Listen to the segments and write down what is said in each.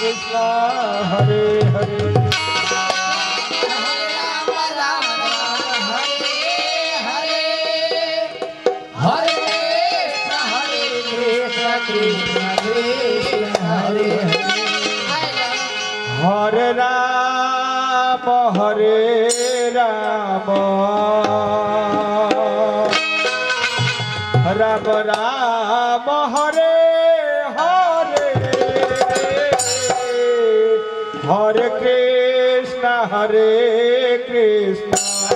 Hare Hare Hare Ram Ram Ram Hare Hare Hare Krishna Krishna Krishna Hare Hare Hare Ram Hare Ram Ram Ram Hare Hare Hare Krishna Hare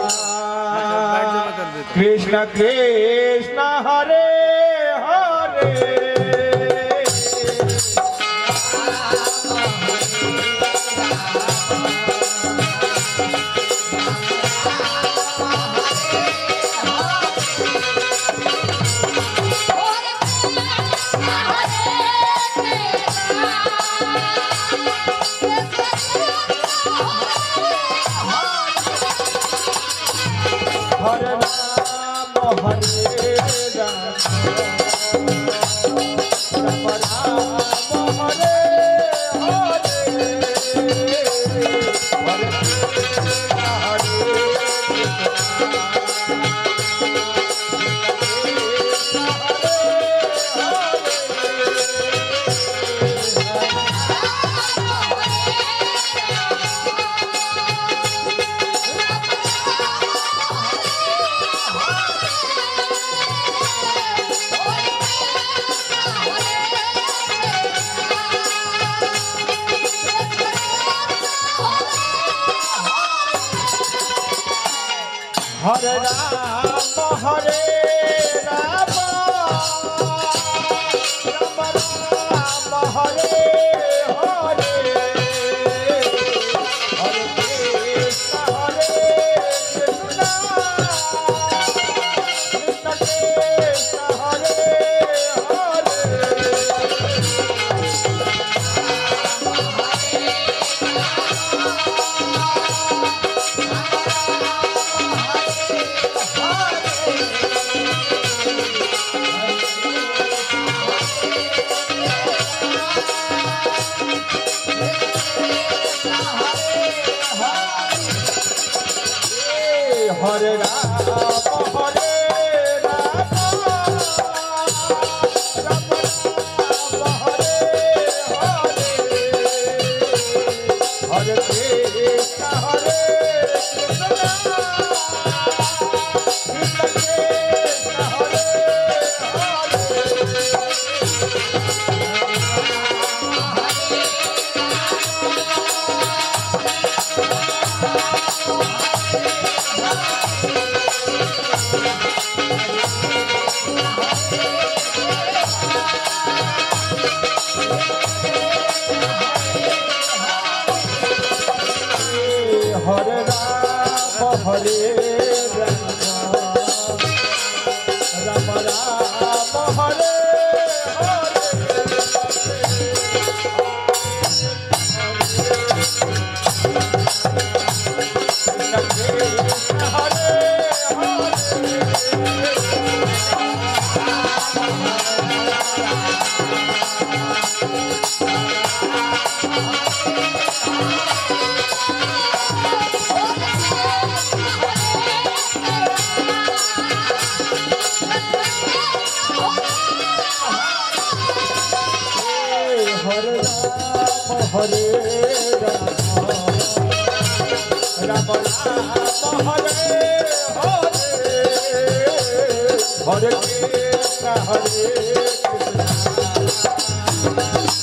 Ram Hare Ram Ram Ram Hare Hare Hare Krishna Krishna Krishna Hare Hare Ram Hare Ram Ram Ram Hare Hare Hare Krishna Krishna Krishna Hare Hare Ram Hare Ram Ram Ram Hare Hare Ram Hare Ram Ram Ram Hare Hare Hare Krishna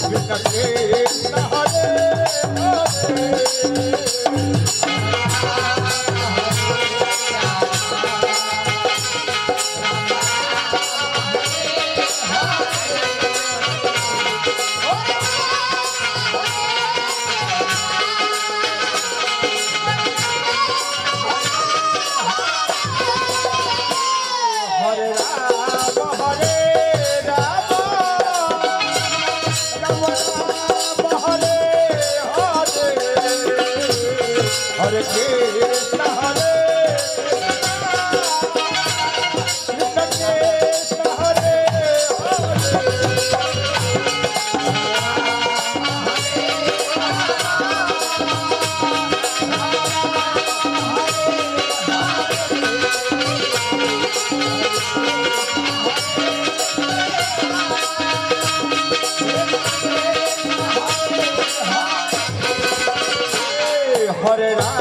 Krishna Krishna Hare Hare Hare Krishna Krishna Hare Hare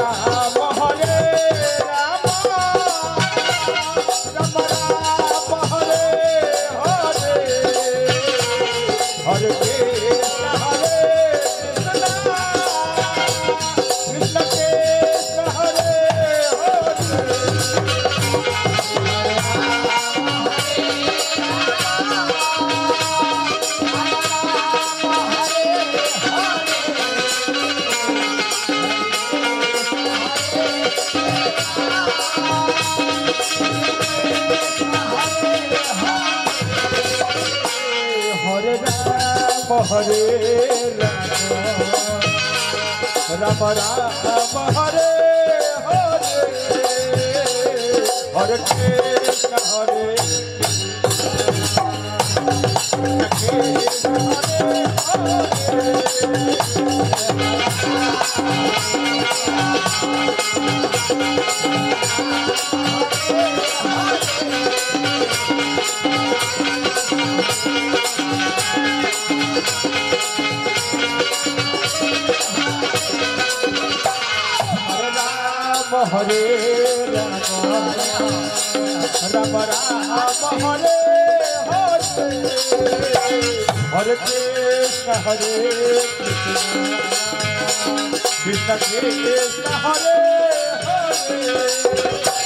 Ram Hare Ram Ram Ram Hare Hare Hare Krishna Hare Krishna Krishna Krishna Hare Hare Hare Ram Hare Ram Ram Hare Hare Hare Krishna Hare Krishna Hare Hare Ram Ram Ram Hare Hare Hare Krishna Hare Krishna Krishna Hare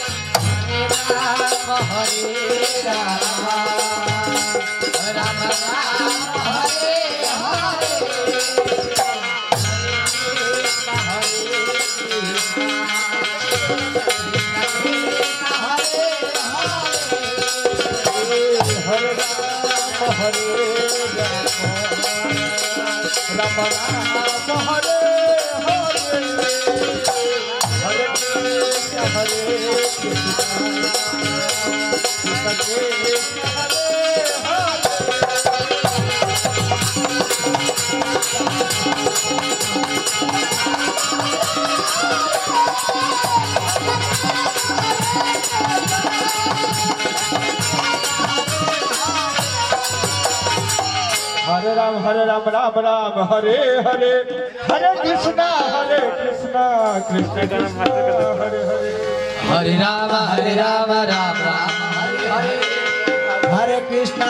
Hare Ram Hare Ram Ram Ram Hare Hare Hare Ram Hare Ram Ram Hare Hare Hare Krishna Hare Krishna Krishna Hare Hare Ram Ram Ram Hare Hare Hare Krishna Krishna Krishna Hare Hare Hare Ram Ram Ram Hare Hare Hare Krishna